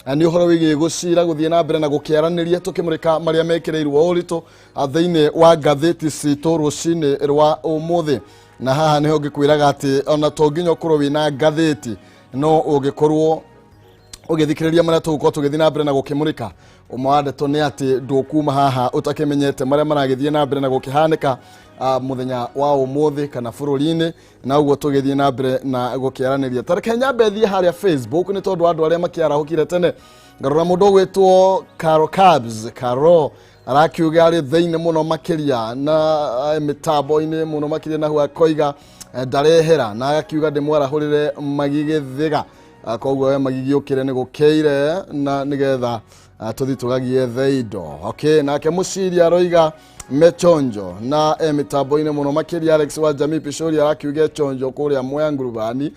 Ani uhoro wigi gucira guthie na mbere na gukiaraniria tukimurika maria mekireirwo urito thiini wa ngathiti citu rucini rwa umuthi na haha niho ngikwiraga ati ona to nginya ukorwo wina ngathiti no ugikorwo ugithikiriria maria tugukorwo tugithie na mbere na gukimurika umwandeto ni ati ndukuma haha utakimenyete maria maragithie na mbere na gukihanika muthenya wa umuthi kana bururi-ini na uguo tugithie na mbere na gukiaraniria tareke nyambe thie haria Facebook ni tondu andu aria makiarahukire tene ngarora mundu gwitwo Karo Cabs Karo arakiuga ari thiini muno makiria na mitambo-ini muno makiria na huwa koiga ndarehera na agakiuga ndimwarahurire magigithiga koguo we magigiukire ni gukeire na nigetha tuthi tugagie theindo okay nake muciria roiga mechonjo na mitambo-ini muno makiria Alex wa Jamii Pishori arakiuga chonjo kuria Mwangurubani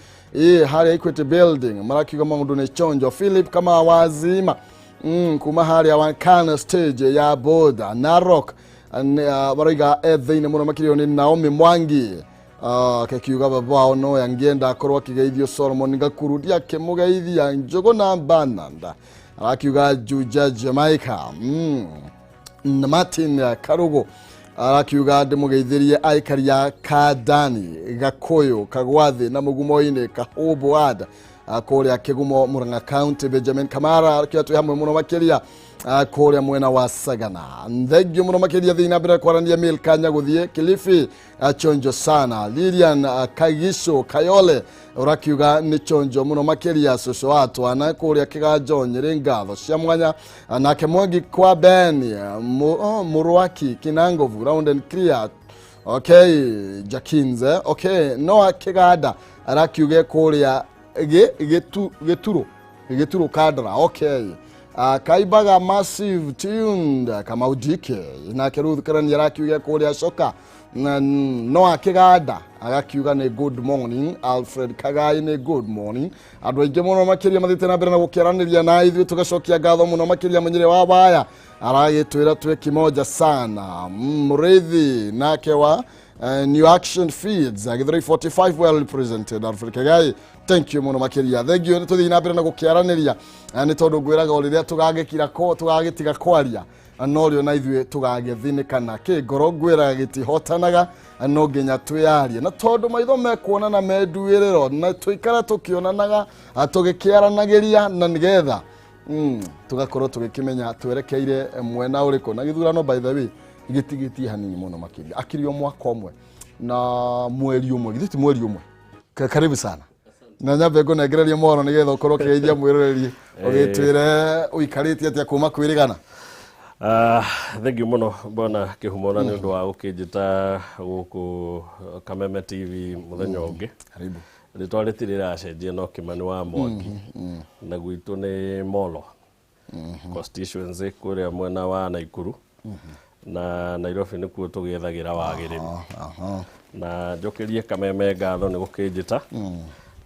haria Equity Building marakiuga maundu ni chonjo Philip kama wazima kuma haria Wankana stage ya boda Narok bariga thiini muno makiria ni Naomi Mwangi kekiuga babao no yangienda akorwo akigeithio Solomon ngakurudia kimugeithia njogo na bananda arakiuga Juja Jamaica Martin Karugo arakiuga ndimugeithirie aikari ya Kadani Gakoyo Kagwathi na Mugumo-ini Kahoboada kuria Kigumo Murang'a County Benjamin Kamara arakiatu hamwe muno makiria kuria mwena wa Sagana thegio muno makiria thiini na mbere kwarania Mil Kanya guthie Kilifi chonjo sana Lilian Kagisho Kayole urakiuga ni chonjo muno makiria soso atwana kuria Kiganjo Nyeri ngatho cia mwanya nake Mwangi kwa Ben Murwaki Kinangovu round and clear okay Jakinze okay no Kiganda arakiuga kuria Geturo kadra okay Kaibaga massive tuned kama udike na Keruth Karani arakiuga kuria Soka no Kiganda agakiuga ni good morning Alfred Kagai ni good morning andu aingi muno makiria mathite na mbere na gukiaraniria na ithu tugacokia ngatho muno makiria munyire wa baya aragitwira twe kimoja sana murithi nake wa New Action Feeds agithiri 45 well represented Alfred Kagai thank you muno makiria thegio tuthi na mbere na gukiaraniria ni tondu ngwiraga uriria tugagikira ko tugagitiga kwaria anorio na ithuĩ tugagĩthinĩkana kĩngoro ngwĩraga gĩtihotanaga no nginya twĩarie na tondu maitho mekuonana menduĩrĩro na tũikara tũkĩonanaga tũgĩkĩaranagĩria na nĩgetha tugakorwo tũgĩkĩmenya twerekeire mwena ũrĩkũ na gĩthurano by the way gĩtigĩtie hanini mũno makĩria akirio mwaka ũmwe na mweri ũmwe githiti mweri ũmwe karibu sana na nyambe ngũnengereria mohoro nĩgetha ũkorwo ũkĩgeithia mwĩroreri ũgĩtwĩre ũikarĩtie atĩa kuma kwĩrĩgana. Thank you muno bona kihumona ni undu wa ukijita guku Kameme TV muthenya ungi karibu ritwaretirira acenjie no Kimani wa Mwangi na gwitu ni Molo constituency kuria mwena wa Naikuru na Nairobi ni kuo tugiethagira wagiriri na njokerie Kameme ngatho ni gukijita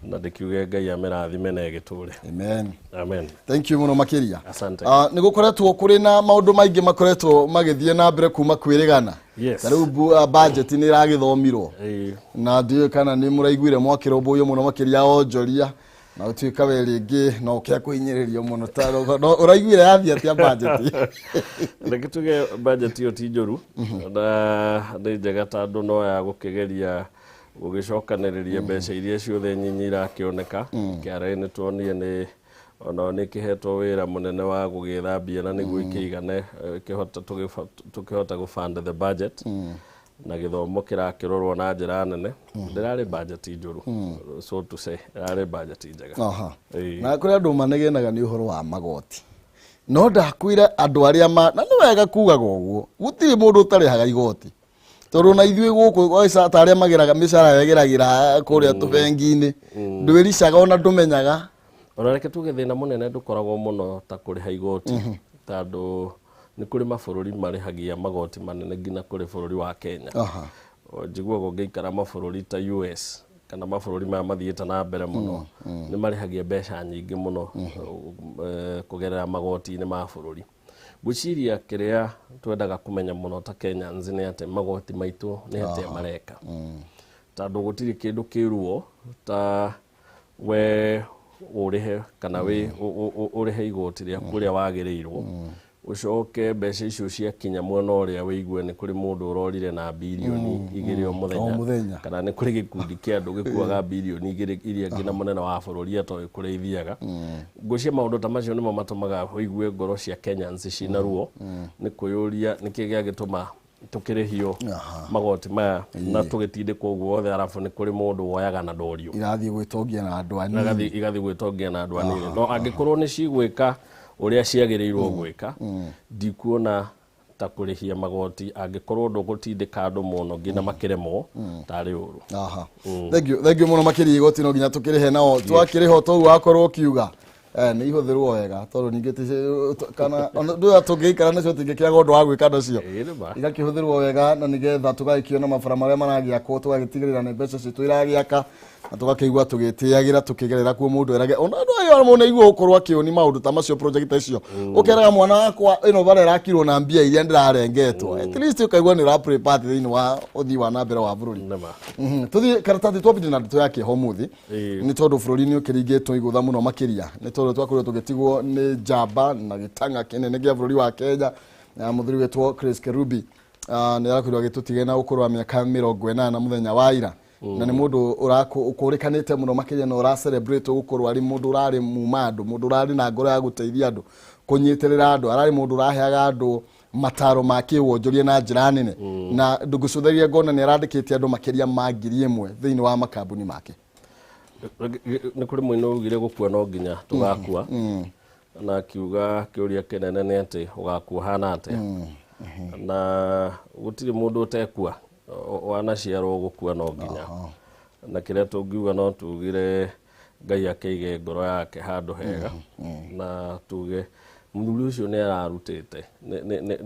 na ndikiuge Ngai amerathime na giture amen amen thank you muno makiria asante nigukoretwo kuri na maundu maingi makoretwo magithie na mbere kuma kwirigana yes tariu budget ni iragithomirwo na ndiyo kana ni muraiguire mwakiro buyo muno makiria onjoria na utuika we ringi no kia kuhinyiririo muno taro no uraiguire yathia tia budget ndikituge budget yo ti njoru na ndi njega tandu no ya gukigeria ugicokaniriria mbeca iria ciothe nyinyi irakioneka kiara-ini tuonie ni ona ni kihetwo wira munene wa gugithambia na niguo ikigane tukihota gufund the budget na githomo kirakirorwo na njira nene ndirari budget njuru so to say ndirari budget njega na kuri andu manegenaga ni uhoro wa magoti no ndakwire andu aria na ni wega kugaga uguo gutiri mundu utarihaga igoti tondu na ithuĩ gũkũ oica ta arĩa mageraga mĩcara yageragira kũrĩa tũbengi-inĩ ndwĩricaga ona ndũmenyaga ona reke tuge thĩna mũnene ndũkoragwo mũno ta kũrĩha igoti tondũ nĩ kũrĩ mabũrũri marĩhagia magoti manene nginya kũrĩ bũrũri wa Kenya njiguaga ũngĩikara mabũrũri ta US kana mabũrũri maya mathiĩte na mbere mũno nĩ marĩhagia mbeca nyingĩ mũno kũgerera magoti-inĩ ma bũrũri Guciria kiria twendaga kumenya muno ta Kenya nzine ate magoti maitu ni ate mareka tondu gutiri kindu kiruo ta we urihe kana we urihe igoti ria kuria wagirirwo ucoke mbeca icio ciakinya mwena uria wigue ni kuri mundu urorire na bilioni 2 o muthenya kana ni kuri gikundi kia andu gikuaga bilioni 2 iria ngina munene wa bururi atoe kureithiaga ngucia maundu ta macio nimo matumaga wigue ngoro cia Kenyans cina ruo ni kuyuria niki gia gituma tukirihio magoti maya na tugitinde koguo othe arafu ni kuri mundu woyaga na ndorio irathie gwitongia na andu anini igathie gwitongia na andu anini no angikorwo ni cigwika uria ciagirirwo gwika ndikuona ta kurihia magoti angikorwo ndugutindika andu muno ngina makiremwo tari uru thank you muno makiri igoti no nginya tukirihe nao twakiriho tu wakorwo kiuga ni ihũthĩrwo wega tondũ ningĩ kana ndu atungĩikara nacio tingĩkĩaga ũndũ wa gwĩka nacio igakĩhũthĩrwo wega na nĩgetha tũgagĩkĩona mabara marĩa maragiakwo tũgagĩtigĩrĩra nĩ mbeca citũ iragiaka na tũgakĩigua tũgĩtĩagĩra tũkĩgerera kuo mũndũ erage ona andũ ayo mũno igua ũkorwo akĩoni maũndũ ta macio project icio ũkeraga mwana wakwa ĩno bara ĩrakirwo na mbia iria ndĩrarengetwo at least ũkaigua nĩ ũra-play part thĩinĩ wa ũthii wa na mbere wa bũrũri tũthiĩ karatathi twambĩtie na ndeto yake homuthi nĩ tondũ bũrũri-inĩ ũkĩringĩtwo igũtha mũno makĩria nĩ tondũ twakorirwo tũgĩtigwo nĩ njamba na gĩtanga kĩnene gĩa bũrũri wa Kenya mũthuri wetwo Chris Kerubi nĩ arakorirwo agĩtũtiga na ũkũrũ wa mĩaka 80 mũthenya wa ira na nĩ mũndũ ũkũrĩkanĩte mũno makĩria na ũra celebrate gũkorwo ari mũndũ ũrarĩ muma andũ mũndũ ũrarĩ na ngoro ya gũteithia andũ kũnyitĩrĩra andũ ararĩ mũndũ ũraheaga andũ mataro ma kĩwonjoria na njĩra nene na ndũgũcũthĩria ngona nĩ arandĩkĩte andũ makĩria ma 1,000 thĩinĩ wa makambuni make nĩ kũrĩ mũino ugire gũkua no nginya tũgakua na akiuga kĩũria kĩnene nĩ atĩ ũgakua hana atĩa na gũtirĩ mũndũ ũtekua wanaciarwo gũkua no nginya na kĩrĩa tũngiuga no tugire Ngai akĩige ngoro yake handũ hega na tuge mũthuri ũcio nĩ ararutĩte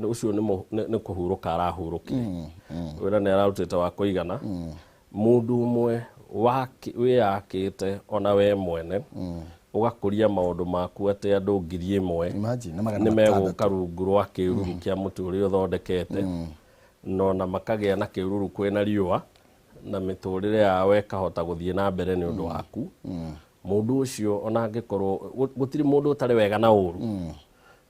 ũcio nĩ kũhurũka arahurũkire wĩra nĩ ararutĩte wa kũigana mũndũ ũmwe wĩyakĩte ona we mwene ũgakũria maũndũ maku atĩ andũ 1,000 nĩ megũka rungu rwa kĩruru kĩa mũtĩ ũrĩa ũthondekete na makagĩa na kĩruru kwĩna riũa na mĩtũrĩre yao ĩkahota gũthiĩ na mbere nĩ ũndũ waku mũndũ ũcio ona angĩkorwo gũtirĩ mũndũ ũtarĩ wega na ũru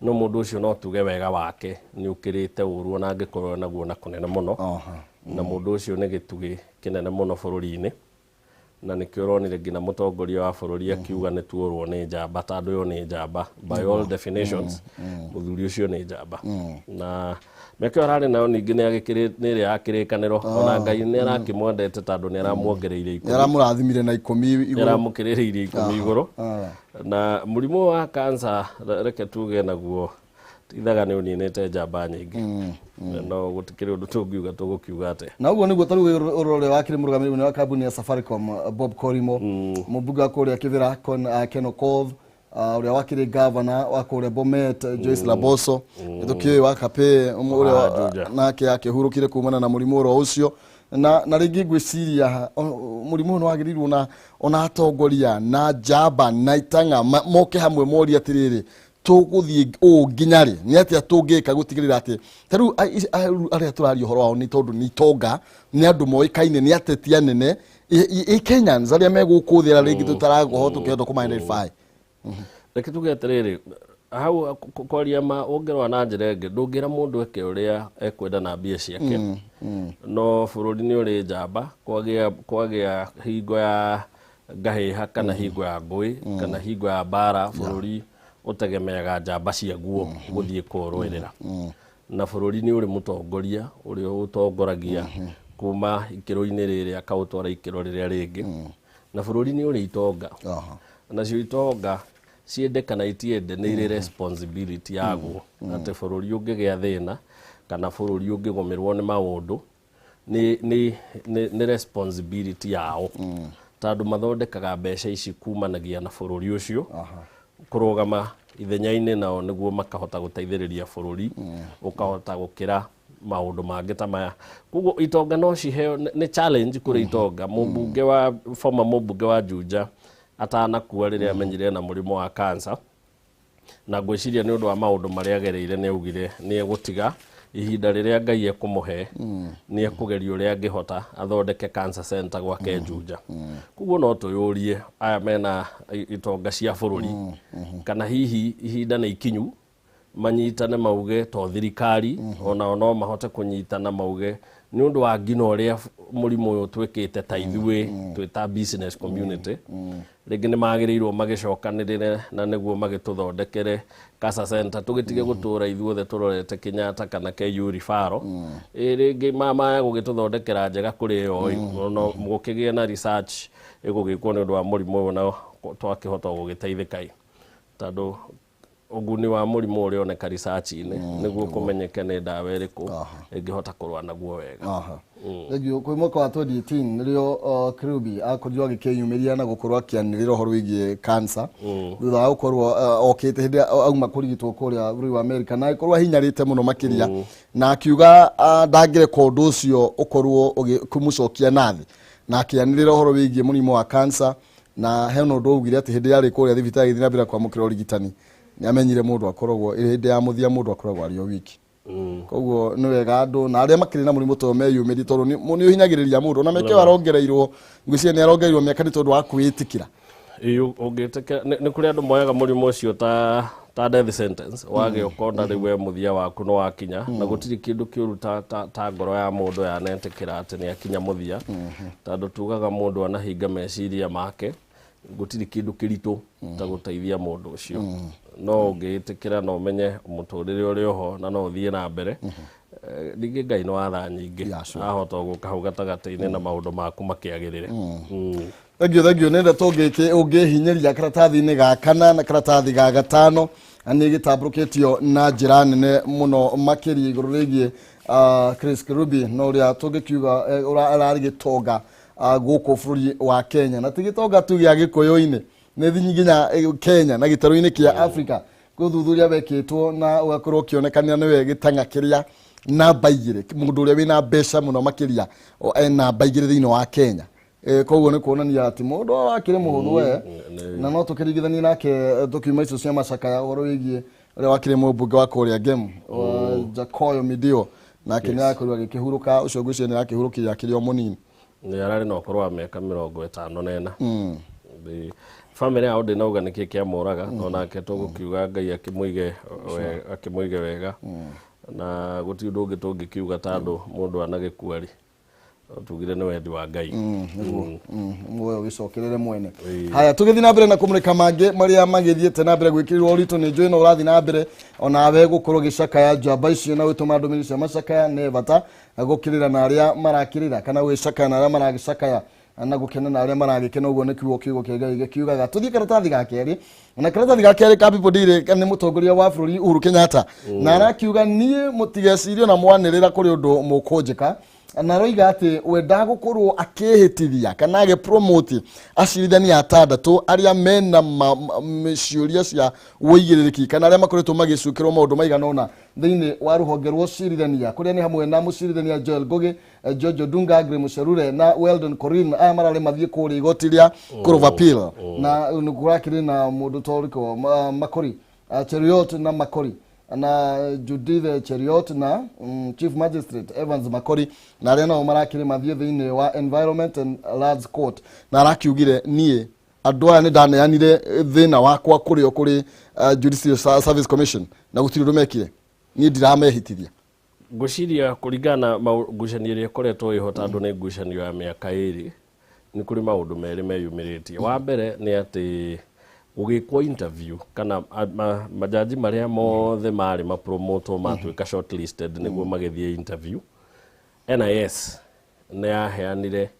no mũndũ ũcio no tuge wega wake nĩ ũkĩrĩte ũru ona angĩkorwo naguo na kũnene mũno na mũndũ ũcio nĩ gĩtugĩ kĩnene mũno bũrũri-inĩ na nĩkĩo ũronire nginya mũtongoria wa bũrũri akiuga nĩ tuorwo nĩ njamba tondũ yo nĩ njamba by all definitions mũthuri ũcio nĩ njamba na meke ararĩ nayo ningĩ nĩ ĩrĩa ya kĩrĩkanĩro ona Ngai nĩ arakĩmwendete tondũ nĩ aramwongereire 10 aramũrathimire na 10 igũrũ aramũkĩrĩire 10 igũrũ na mũrimũ wa cancer reke tuge naguo ithaga nĩ ũninĩte njamba nyingĩ no gũtikĩrĩ ũndũ tũngiuga tũgũkiuga atĩa na ũguo nĩguo tarĩu ũrore wakĩrĩ mũrũgamĩrĩri wa kambuni ya Safaricom Bob Korimo mũmbunge wa kũrĩa Kĩthĩra Ken Okoth ũrĩa wakĩrĩ governor wa kũrĩa Bomet Joyce Laboso gĩthũki wa Kape ũrĩa nake akĩhurũkire kumana na mũrimũ ũcio na rĩngĩ ngwĩciria mũrimũ nĩ wagĩrĩirwo ona atongoria na njamba na itanga moke hamwe moria atĩrĩrĩ tũgũthiĩ nginya rĩ nĩ atĩa tũngĩka gũtigĩrĩra atĩ tarĩu arĩa tũraria ũhoro wao nĩ tondũ nĩ itonga nĩ andũ moĩkaine nĩ ateti anene Kenyans arĩa megũkũ thĩra rĩngĩ tũtaragoho tũkĩhota kũma-identify reke tuge atĩrĩrĩ hau kwaria ma ũngĩrora na njĩra ĩngĩ ndũngĩra mũndũ eke ũrĩa ekwenda na mbia ciake no bũrũri nĩ ũrĩ njamba kwagĩa hingo ya ngahĩha kana hingo ya ngũĩ kana hingo ya mbara bũrũri ũtegemeaga njamba ciaguo gũthiĩ kũrũĩrĩra na bũrũri nĩ ũrĩ mũtongoria ũrĩa ũtongoragia kuma ikĩro-inĩ rĩrĩ akaũtwara ikĩro rĩrĩa rĩngĩ na bũrũri nĩ ũrĩ itonga nacio itonga ciende kana itiende nĩ irĩ responsibility yaguo atĩ bũrũri ũngĩgĩa thĩna kana bũrũri ũngĩgũmĩrwo nĩ maũndũ nĩ responsibility yao tondũ mathondekaga mbeca ici kumanagia na bũrũri ũcio kũrũgama ithenya-inĩ nao nĩguo makahota gũteithĩrĩria bũrũri ũkahota gũkĩra maũndũ mangĩ ta maya koguo itonga no ciheo nĩ challenge kũrĩ itonga former mũmbunge wa Juja atanakua rĩrĩa amenyire na mũrimũ wa cancer na ngwĩciria nĩ ũndũ wa maũndũ marĩa agereire nĩ augire nĩ egũtiga ihinda riria Ngai ekumuhe ni ekugeria uria angihota athondeke cancer center gwake Juja. Kuguo no tuyurie aya mena itonga cia bururi kana hihi ihinda ni ikinyu manyitane mauge to thirikari ona no mahote kunyitana mauge ni undu wa ngina uria murimu uyu twikite ta ithui twita business community ringi ni magirirwo magicokanirire na niguo magituthondekere cancer center tugitige gutura ithuothe turorete Kenyatta kana KU referral ringi mama gugituthondekera njega kuri yo no mugikigie na research igugikwo ni undu wa murimu uyu na twakihota gugiteithika tondu uguni wa murimu uria oneka research-ini niguo kumenyeke ni ndawa iriku ingihota kurwa naguo wega. Thegio kwi mwaka wa 2018 nirio Kirubi akorirwo agikiyumiria na gukorwo akianirira uhoro wigie cancer thutha wa gukorwo okite hindi auma kurigitwo kuria bũrũri wa America na ikorwo hinyarite muno makiria na akiuga ndangire kondu ucio ukorwo kumucokia nathi na akianirira uhoro wigie murimu wa cancer na he no ndogire ati hindi yari kuria thibitari thina bila kwa mukiro rigitani ni amenyire mundu akoragwo hindi ya muthia mundu akoragwo ari o wiki koguo ni wega andu na aria makiri na murimu to meyumiri tondu ni uhinyagiriria mundu na meke warongereirwo ngwiciria ni arongereirwo miaka ni tondu wa kwitikira iyo ungitekera ni kuri andu moyaga murimu ucio ta death sentence wage ukonda riwe muthia waku no wakinya na gutiri kindu kiuru ta ngoro ya mundu yanetikira ati ni akinya muthia tondu tugaga mundu anahinga meciria make gutiri kindu kiritu ta guteithia mundu ucio no ngitikira no menye muturire uri ho na no thie na mbere ningi Ngai no atha nyingi ahota guka hau gatagati-ini na maundu maku makiagirire. Thegio nenda tongeke ungihinyeria karatathi-ini ga kana na karatathi ga gatano ani gitamburukitio na njira nene muno makiri iguru rigie Chris Kirubi no ria tungikiuga arari gitonga guku bururi wa Kenya na tigitonga tu gia gikuyu-ini ne thinyi nginya Kenya na gitaru-ini kia Africa guthuthuria bekitwo na ugakorwo kionekania niwe gitanga kiria na baigire mundu uria wina mbeca muno makiria ena baigire thiini wa Kenya koguo ni kuonania ati mundu wakire muhuthu we na no tukirigithania nake document icio cia macakaya uhoro wigie uria wakire mubunge wa kuria game Jacoyo Midio na Kenya akorwo agikihuruka ucio ngwiciria ni akihurukia kirio munini ni arari no korwo ameka 54 family yao ndinauga niki kia muraga onake tugukiuga Ngai akimuige wega na guti ndungi tungikiuga tandu mundu anagikuari tugire ni wendi wa Ngai moyo gicokerere mwene. Haya tugithi na mbere na kumurika mange maria magithiete na mbere gwikirirwo urito ni njui no urathi na mbere ona we gukorwo gicaka ya njamba icio na wituma ndumiri cia macakaya ne bata gukirira na aria marakirira kana wicaka na aria maragicakaya na gukena na aria maragikena uguo ni kiugo kiugo kigai gikiugaga tuthie karatathi ga keri na karatathi ga keri ka people dire ni mutongoria wa bururi Uhuru Kenyatta na arakiuga nie mutigecirio na mwanirira kuri undu mukunjika na roiga ati wenda gukorwo akihitithia kana age promote acirithania atandatu aria mena ciuria cia wigiriki kana aria makoretwo magicukirwo maundu maigana ona thiini wa ruhonge rwo cirithania kuria ni hamwe na mucirithania Joel Gogi, Jojo Dunga, Agre Mucerure na Weldon Corin aya marare mathie kuri igotiria Kurova Appeal na nukurakiri na mundu toriko Makori Cheriot na Makori na Judith Cheriot na Chief Magistrate Evans Makori na arĩa nao marakĩrĩ mathie thĩinĩ wa Environment and Lands Court na arakiugire nie andũ aya nĩ ndaneanire thĩna wakwa kũrĩ Judicial Service Commission na gũtirĩ ũndũ mekire nie ndiramehitithia ngũciria kũringana ngucanio ĩrĩa ĩkoretwo ĩho tondũ nĩ ngucanio ya mĩaka ĩrĩ nĩ kũrĩ maũndũ merĩ meyumĩrĩtie wa mbere nĩ atĩ ugikwo interview kana majaji maria mothe mari mapromoto matuika shortlisted niguo magithie interview NIS ne aheanire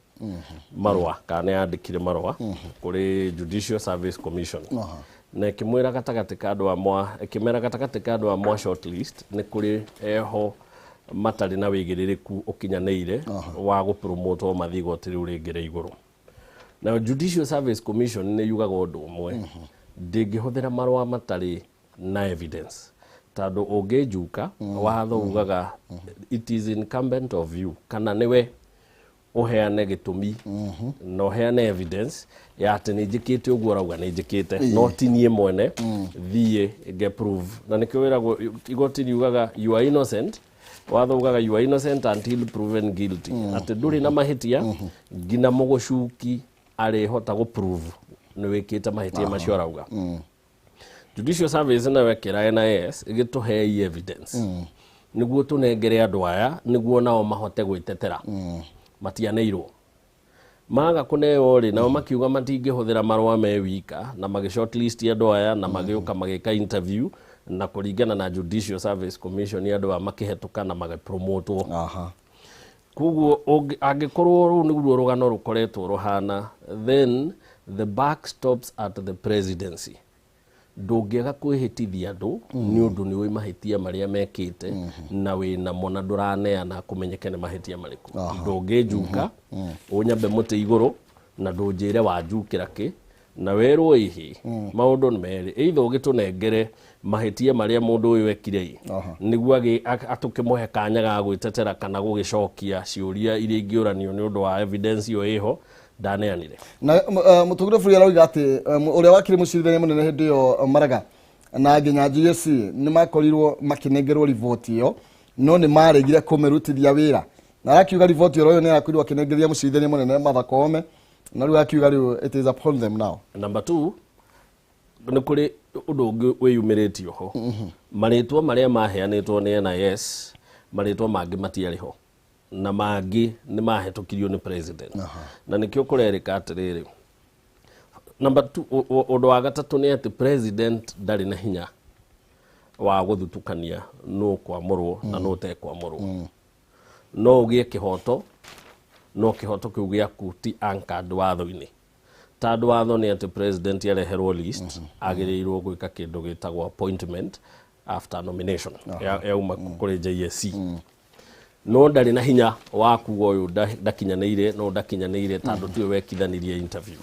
marwa kana yandikire marwa kuri Judicial Service Commission na kimwira gatagati ka andu amwa kimera gatagati ka andu amwa shortlist ni kuri eho matari na wigiririku ukinyaneire wa gupromoto mathigo tiri uringire iguru na Judicial Service Commission ne yugaga undu umwe ndingihuthira marwa matari na evidence tando ungijuka watho ugaga it is incumbent of you kana niwe uheane gitumi no heane evidence ya ati nijikite uguo rauga nijikite no tinie mwene thie ge prove na nikio wiragwo igoti yugaga you are innocent watho ugaga you are innocent until proven guilty ati nduri na mahitia ngina mugucuki ari hota go prove ni wikite mahitia macio arauga Judicial Service na wekira NIS igituhe evidence niguo tunengere andu aya niguo nao mahote gwitetera matianeirwo maga kuneo ri nao makiuga matingihũthĩra marũa me wika na magi shortlist andu aya na magiuka magika interview na kuringana na Judicial Service Commission andu a makihetuka na magapromotwo kuguo angikorwo ru niguo rugano rukoretwo ruhana then the back stops at the presidency ndũngĩaga kwĩhĩtithia andũ nĩ ũndũ nĩ ũĩ mahĩtia marĩa mekĩte na wĩna mona ndũraneana kũmenyeke nĩ mahĩtia marĩkũ ndũngĩnjuka ũnyambe mũtĩ igũrũ na ndũnjĩre wanjukĩra kĩ na werwo ihi maũndũ nĩ merĩ either ũgĩtũnengere mahĩtia marĩa mũndũ ũyũ ekire nĩguo atũkĩmũhe kanya ga gwĩtetera kana gũgĩcokia ciũria iria ingĩũranio nĩ ũndũ wa evidence ĩyo ĩho ndaneanire na mutugire bũrũri arauga atĩ ũrĩa wakiri mũcirithania mũnene hĩndĩ ĩyo Maraga na nginya GSC nĩ makorirwo makinengerwo riboti ĩyo no nĩ maregire kũmĩrutithia wĩra na arakiuga riboti ĩyo nĩ yakorirwo akinengeria mũcirithania mũnene Martha Koome na rĩu akiuga rĩu it is upon them now. Number 2 nĩ kũrĩ ũndũ ũngĩ wĩyumĩrĩtio ho marĩtwa marĩa maheanĩtwo nĩ NIS marĩtwa mangĩ matiarĩ ho na mangĩ nĩ mahetũkirio nĩ president na nĩkĩo kũrerĩka atĩrĩrĩ number 2 ũndũ wa gatatũ nĩ atĩ president ndarĩ na hinya wa gũthutukania nũ kwamũrwo na nũ tekwamũrwo no ũgĩe kĩhoto no kĩhoto kĩu gĩaku ti anchored watho-inĩ tondũ watho nĩ atĩ president areherwo list agĩrĩirwo gwĩka kĩndũ gĩtagwo appointment after nomination yauma kũrĩ JSC no ndarĩ na hinya wa kuga ũyũ ndakinyanĩire no ndakinyanĩire tondũ tiwe wekithanirie interview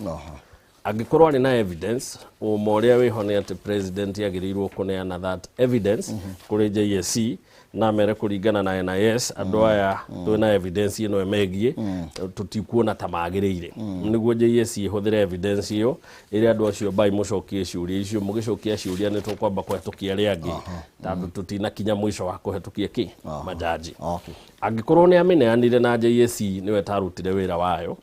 angĩkorwo arĩ na evidence ũma ũrĩa wĩho nĩ atĩ president agĩrĩirwo kũneana that evidence kũrĩ JSC na mere kũringana na NIS andũ aya twĩna evidence ĩno emegie tutikuona ta magĩrĩire nĩguo JSC ĩhũthĩre evidence ĩyo ĩrĩa andũ acio bai mũcokie ciũria icio mũgĩcokia ciũria nĩ tũkwamba kũhetũkia arĩa angĩ tondũ tutinakinya mũico wa kũhetũkia kĩ majaji angĩkorwo nĩ ameneanire na JSC nĩwe tarutire wĩra wayo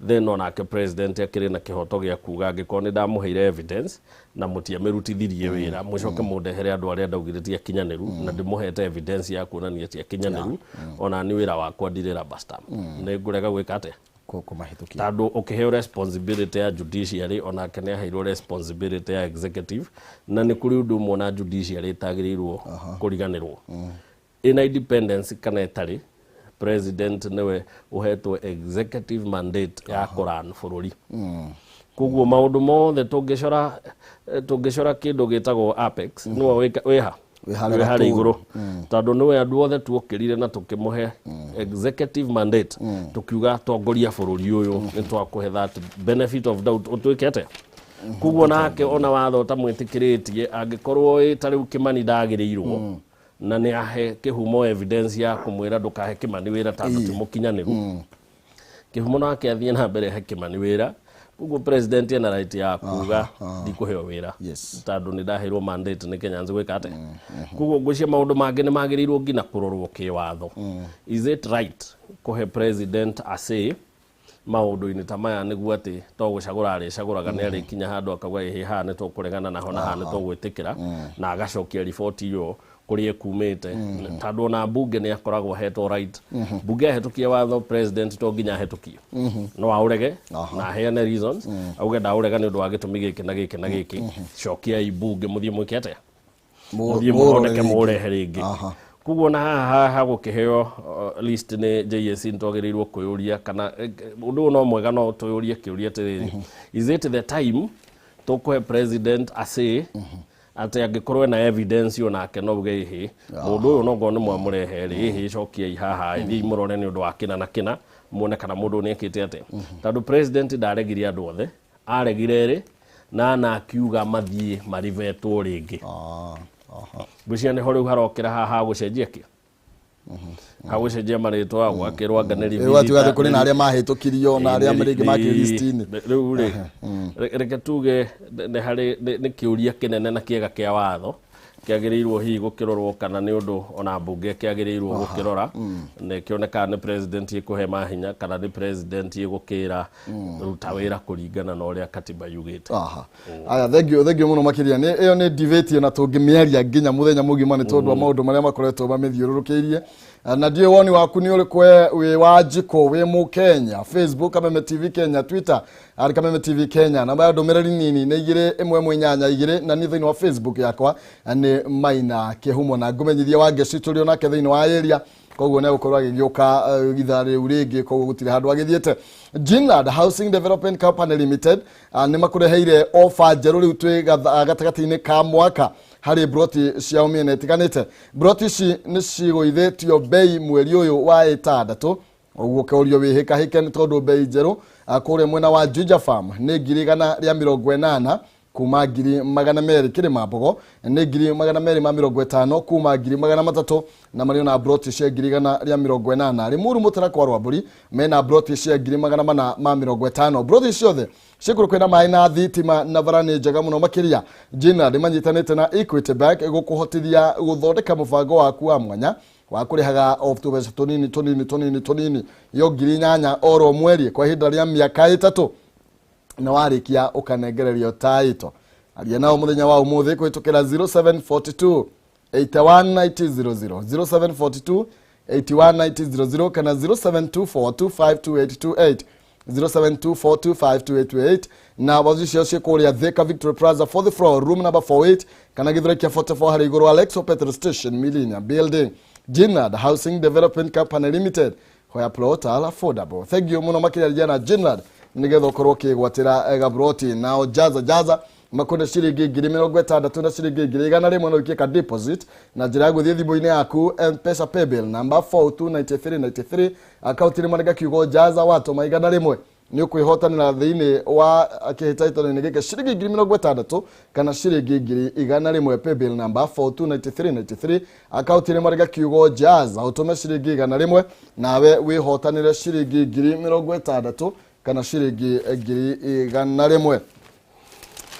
then onake president akĩrĩ na kĩhoto gĩa kuga angĩkorwo nĩ ndamũheire evidence na mũtiamĩrutithirie wĩra mũcoke mũndehere andũ arĩa ndaugĩrĩtie akinyanĩru na ndĩmũhete evidence ya kuonania ti akinyanĩru ona nĩ wĩra wakwa ndirĩra basta nĩ ngũrega gwĩka atĩa kũmahĩtũkia tondũ ũkĩheo responsibility ya judiciary onake nĩ aheirwo responsibility ya executive na nĩ kũrĩ ũndũ ũmwe na judiciary ĩtagĩrĩirwo kũriganĩrwo ĩna independence kana ĩtarĩ president nĩwe ũhetwo executive mandate ya kũran bũrũri koguo maũndũ mothe tũngĩcora kĩndũ gĩtagwo apex nĩwe wĩha wĩharĩ igũrũ tondũ nĩwe andũ othe tuokĩrire na tũkĩmũhe executive mandate tũkiuga tongoria bũrũri ũyũ nĩ twakũhe that benefit of doubt ũtwĩkete koguo nake ona watho ũtamwĩtĩkĩrĩtie angĩkorwo ta rĩu Kĩmani ndagĩrĩirwo na nĩ ahe kĩhumo evidence ya kũmwĩra ndũkahe Kĩmani wĩra tondũ ti mũkinyanĩru kĩhumo nake athiĩ na mbere he Kĩmani wĩra koguo president ena right ya kuga ndikũheo wĩra tondũ nĩ ndaheirwo mandate nĩ Kenya nzi gwĩka atĩ koguo ngwĩciria maũndũ mangĩ nĩ magĩrĩirwo nginya kũrorwo kĩwatho is it right kũhe president a say maũndũ-inĩ ta maya nĩguo atĩ to gũcagũra arĩcagũraga nĩ arĩkinya handũ akauga ĩhĩ haha nĩ tũkũregana naho na haha nĩ tũgwĩtĩkĩra na agacokia riboti ĩyo kũrĩa kumĩte tondũ ona bunge nĩ akoragwo hetwo right bunge ahetũkie watho president to nginya ahetũkie no aũrege na aheane reasons auge ndaũrega nĩ ũndũ wa gĩtũmi gĩkĩ na gĩkĩ na gĩkĩ cokia bunge mũthiĩ mwĩke atĩa mũthiĩ mũthondeke mũrehe rĩngĩ koguo na haha gũkĩheo list nĩ JSC nĩtwagĩrĩirwo kwĩyũria kana ũndũ ũyũ no mwega no twĩyũrie kĩũria atĩrĩrĩ is it the time tũkũhe president a say atĩ angĩkorwo na evidence onake no uge ĩhĩ mũndũ ũyũ no ngorwo nĩ mwamũrehe rĩ ĩhĩ cokiai haha thiĩ mũrore nĩ ũndũ wa kĩna na kĩna muone kana mũndũ nĩ ekĩte atĩa tondũ president ndaregire andũ othe aregire rĩ na akiuga mathiĩ marivetwo rĩngĩ ngwĩciria nĩho rĩu harokĩra haha gũcenjia kĩ hagũcenjia marĩtwa gwakĩrwo anganĩri atugathe kũrĩ na arĩa mahĩtũkirio na arĩa rĩngĩ makĩ list-inĩ rĩu rĩ reke tuge nĩ kĩũria kĩnene na kĩega kĩa watho kiagirirwo hi gukirorwo kana ni undu ona bunge kiagirirwo gukirora ne kioneka ni president ikuhe mahinya kana ni president igukira ruta wira kuringana na uria katiba yugite. Aya thank you muno makiria ni iyo ni debate na tungimiaria nginya muthenya mugima ni tondu maundu maria makoretwo mamithiururukiirie na ndiye woni waku ni urikwe wi wajiko wi mu Kenya Facebook Kameme TV Kenya Twitter ari Kameme TV Kenya na bado mereri nini ni igire emwe mwenyanya igire na ni thini wa Facebook yakwa ni Maina Kehumo na ngumenyithia wa ngeci turi onake thini wa area koguo ne gukorwa gigioka ithare uringi koguo gutire handu agithiete. Jinad Housing Development Company Limited ni makureheire offer njeru riu twi gatagati-ini ka mwaka hari broti cia umiene tiganite. Broti ici ni cigũithĩtio bei mweri uyu wa ĩtandatũ ũguo kĩũrio wĩhĩka hĩke nĩ tondũ bei njerũ kũrĩa mwena wa Juja Farm nĩ 180 kuma 200 kĩrĩma mbogo nĩ 250 kuma 300 na marĩ na broti cia 180. Limuru Mũtarakwa rwa Mbũri mena broti cia 450. Broti ciothe cikuru kwena mai na thitima na varani njega muno makiria. Jina ndimanyitanite na Equity Bank gukuhotithia guthondeka mubango waku wa mwanya wa kurihaga of to best tonini yo 8,000 oro mweri kwa ihinda rĩa miaka 3 na warikia ukanengererio taito. Aria nao muthenya wa umuthi kwitukira 0742 819000 0742 819000 kana 0724252828 0724252828 na wazicio cikuria Thika Victory Plaza 4th floor room number 48 kana githrekia 44 hari iguru Alexo Petrol Station Millennium Building. Jinad Housing Development Company Limited where plot are affordable. Thank you muno makiria jana Jinad nigetha ukorwo kigwatira gabroti nao jaza makonde ciringi 60,000 na ciringi 100 no ikika deposit na njira ya guthie thimu-ini yaku M-Pesa paybill number 429393 account ni manega kiugo jaza watu maigana rimwe ni ukwihotanira thiini wa kihitaitano-ini gike ciringi 60,000 kana ciringi 100 paybill number 429393 account ni manega kiugo jaza utume ciringi 100 nawe wihotanire ciringi 60,000 kana ciringi 100.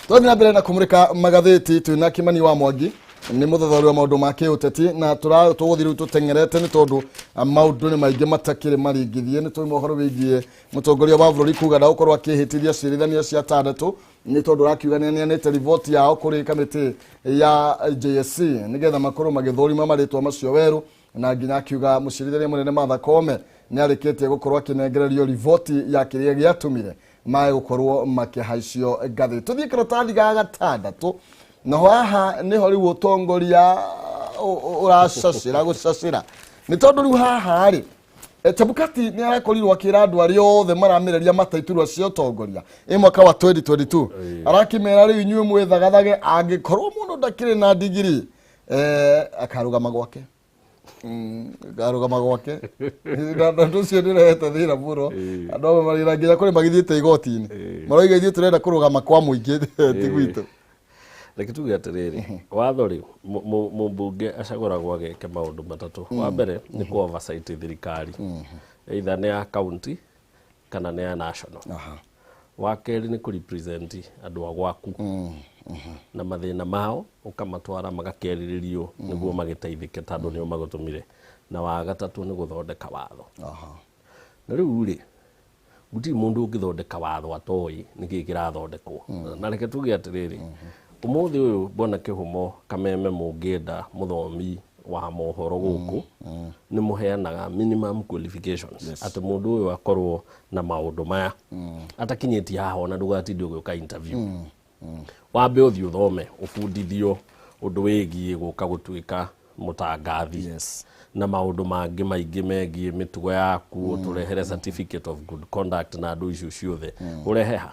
Toni na mbere na kumurika magathiti twina Kimani wa Mwangi ni muthathori wa maundu ma kiuteti na turathiru tutengerete ni tondu maundu ni maingi matakire maringithie ni tumi uhoro wigie mutongoria wa bururi kuga da ukorwa akihitithia cirithania cia tandatu ni tondu rakiuga ni anete report yao kuri kamiti ya JSC nigetha makoro magithorima maritwa macio weru na nginya akiuga mucirithania munene Martha Koome ni arikite gukorwa akinengererio report ya kiria giatumire mai gukorwo makihaicio ngathi tuthie karatathi ga gatandatu na haha ni hori utongoria uracacira gucacira ni tondu riu haha ri Chebukati ni arakorirwo akira andu ari othe maramireria mataiturwa cia utongoria mwaka wa 2022 arakimera riu inyuĩ mwithagathage angikorwo mundu ndakire na digiri akarugama gwake garugama gwake ndandu cio ndirehete thira muro andu marira nginya kuri magithiite igoti-ini maroiga ithuĩ turenda kurugama kwa muingi tigwitu reke tuge atiriri watho riu mumbunge acaguragwo ageke maundu matatu wa mbere ni ku oversight thirikari either ni ya county kana ni ya national wa keri ni ku represent andu agwaku na mathina mao ukamatwara magakeririo niguo magiteithike tondu nio magutumire na wa gatatu ni guthondeka watho na riu ri guti mundu ungithondeka watho atoi niki kirathondekwo na reke tuge atiriri umuthi uyu bona Kihumo Kameme mungenda muthomi wa mohoro guku ni muheanaga minimum qualifications ati mundu uyu akorwo na maundu maya atakinyiti haho na ndugatindi uguka interview wambe uthi uthome ufundithio undu wigie guka gutuika mutangathi na maundu mangi maingi megie mitugo yaku turehere certificate of good conduct na andu icio ciothe ureheha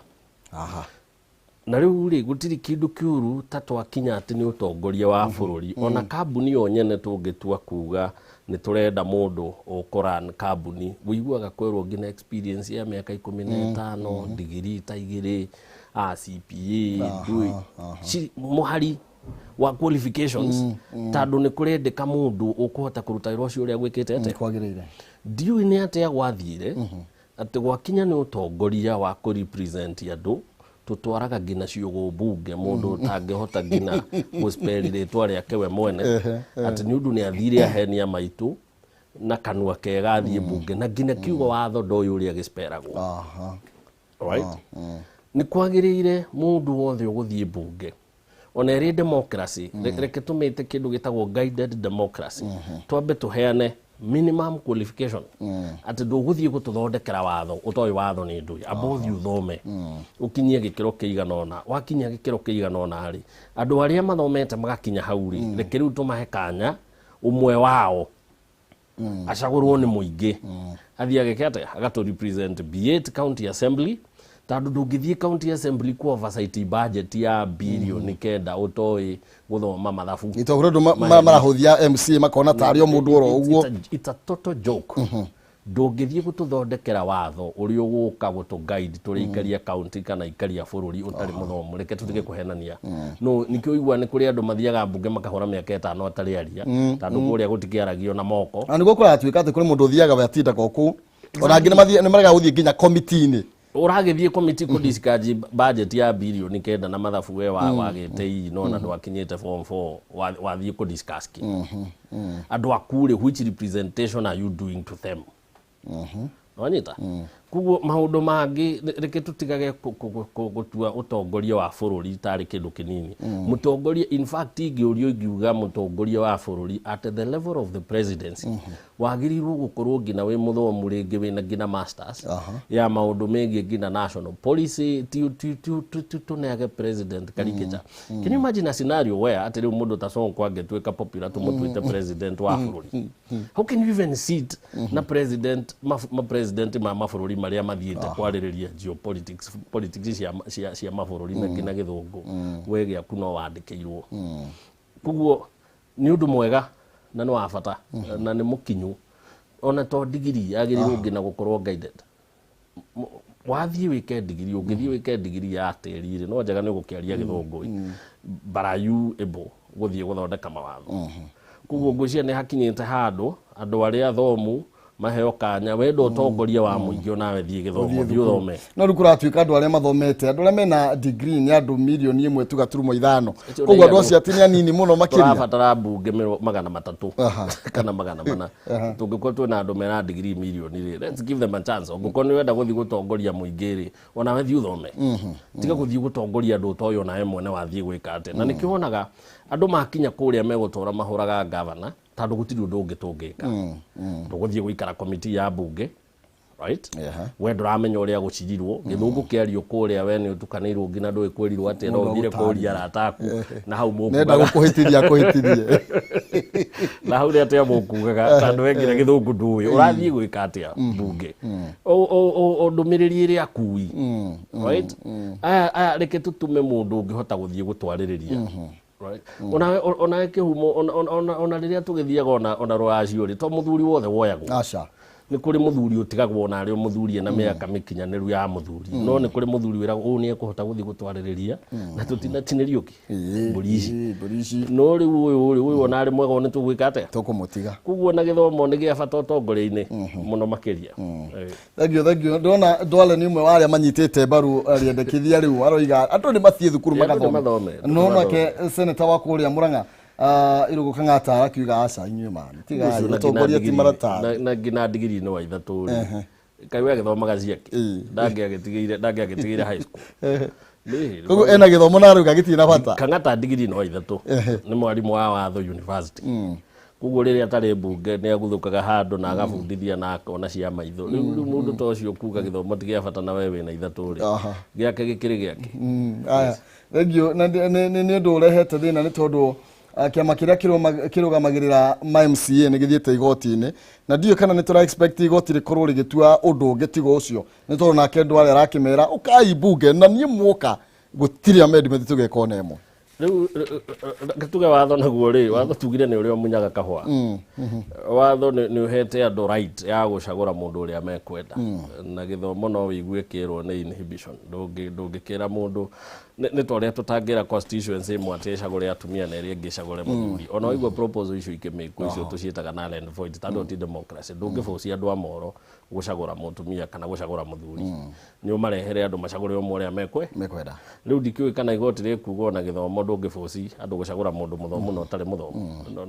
na riu ri gutiri kindu kiuru tatwa Kenyatta ni utongoria wa bururi ona kambuni onyene tungitua kuga ni turenda mundu ukoran kambuni wiguaga kwerwo ngina experience ya miaka 15 degree ta igiri CPA muhari wa qualifications tondu ni kurendeka mundu ukuhota kuruta wira ucio uria gwikite ate kwagirire ndiu ni ate gwathire ati gwakinya ni utongoria wa ku represent andu tutwaraga ngina ciugo bunge mundu tangihota ngina guspell ritwa riake we mwene ati ni undu ni athire ahenia maitu na kanua kega athie bunge na ngina kiugo watho ndoyu uria gisperagwo right ni kwagirire mundu wothe uguthie bunge ona iri democracy reke tumite kindu gitagwo guided democracy twambe tuheane minimum qualification ati nduguthie gututhondekera watho utoy watho ni ndui abothi uthome ukinyie gikiro kiiganona wakinyia gikiro kiiganona ri andu aria mathomete magakinya hauri reke riu tumahe kanya umwe wao acagurwo ni muingi athia gekete agato represent B8 county assembly tandu ndungithie county assembly ku oversight budget ya billion kenda utoy guthoma mathabu itogure ndu marahuthia MC makona tario mundu oro uguo it's a total joke ndungithie gututhondekera watho uri uguka gutu guide turikaria county kana ikaria bururi utari muthomu reke tutige kuhenania no nikio igwa ni kuri andu mathiaga bunge makahora miaka 5 atari aria tandu kuria gutikiaragio na moko ani gukora atuika ati kuri mundu uthiaga batinda goku ona ngine mathie ni maraga guthie nginya committee-ini uragithie committee ku discuss budget ya billion kenda na mathabu we wagite no na ndwakinyite form 4 wathie ku discuss ki andu akure which representation are you doing to them Wanyita kuguo maundu mangi reke tutigage gutua utongoria wa bururi tari kindu kinini mutongoria in fact ingiurio ingiuga mutongoria wa bururi at the level of the presidency wagirirwo gukorwo ngina we muthomu ringi wina ngina masters ya maundu mengi ngina national policy tunege president karikeja can you imagine a scenario where at riu mundu tasongo kwage tweka popular tumutwite president wa bururi how can you even sit na president ma president ma mabũrũri maria mathiĩte kwarĩrĩria geopolitics cia mabũrũri mangĩ na gĩthũngũ we gĩaku no wandĩkĩirwo kuguo nĩ ũndũ mwega na nĩ wa bata na nĩ mũkinyu ona to degree yagĩrĩirwo ngina gũkorwo guided wathiĩ wĩke degree ũngĩthiĩ wĩke degree ya tĩri no njega nĩ ũgũkĩaria gĩthũngũ but are you able gũthiĩ gũthondeka mawatho kuguo ngwĩciria nĩ hakinyĩte handũ andũ arĩa athomu maheo kanya wendo utongoria wa muingi onawe thie githomo thome no rukura tuika andu aria mathomete andu aria mena degree ni andu milioni 1 tu gaturumo 5 koguo andu acio atinia nini muno makiria turabatara bunge 300 kana 400 tungikwo twina andu mena degree milioni ri let's give them a chance ungikwo ni wenda guthii gutongoria muingi ri onawe thie uthome tiga guthii gutongoria andu toyo na mwene wathie gwika ate na nikionaga andu makinya kuria megutora mahuraga governor tandu gutiri undu ungitungika tuguthie guikara committee ya bunge right we nduramenya uria gucirirwo githungu kiario kuria we ni utukanirwo ngina ndui kwirirwo ati no ngire kuria rataku na hau mukuga nenda gukuhitirie na hau ati amukugaga tandu wengire githungu ndui urathie gwika atia bunge o ndumiriri iri akui right aya reke tutume mundu ungihota guthie gutwaririria right ona kihumo ona riria tugithiaga ona rwacio ri to muthuri wothe woyagwo aca ni kuri muthuri utigagwo na ari muthuri na miaka mikinyaniru ya muthuri no ni kuri muthuri wira ni ekuhota guthi gutwaririria na tutinatinirio ki burici no riu uyu ona ari mwega ni tugwika ate tukumutiga kuguo na githomo ni gia bata utongoria-ini muno makiria thagio ndona ndwale ni umwe waria manyitite baru ariendekithia riu aroiga andu ni mathie thukuru magathome no make senator wa kuria Murang'a irugo Kenyatta akiuga aca inyuĩ mani tiga utongoria ti marata na ngina degree no waithatu kai we githomaga ciake ndangĩagĩtigĩire high school koguo ena githomo na ruga gitina bata Kenyatta degree no waithatu ni mwarimu wa watho university kuguo riria atari bunge ni aguthukaga handu na agabundithia na akona cia maitho riu mundu to cio kuga githomo ti gia bata na wewe na ithatu ri giake gikiri giake aya thegio ni undu urehete thina ni tondu kiama kiria kirugamagirira ma MCA ni githiete igoti-ini na ndio kana ni tura expect igoti rikorwo rigitua undu ngitigo ucio ni tondu nake ndware arakimera ukai bunge na nie muka gutiri amendment tugeka ona emo riu gatuge watho naguo ri watho tugire ni uria munyaga kahwa watho ni uhete andu right ya gucagura mundu uria mekwenda na githomo no wigue kirwo ni inhibition ndungikira mundu nä twarä a tå tangä ra constituency ĩmwe atä ĩcagũre atumia na ĩrĩa ĩngĩ ĩcagũre mũthuri ona waigua proposal icio ikĩmĩkwo icio tũciĩtaga null and void tondũ ti democracy ndũngĩbocia andũ a Moro gũcagũra mũtumia kana gũcagũra mũthuri nĩ ũmarehere andũ macagũre ũmwe ũrĩa mekwenda rĩu ndikĩũĩ kana igoti rĩkuga ona gĩthomo ndũngĩboci andũ gũcagũra mũndũ mũthomu na ũtarĩ mũthomu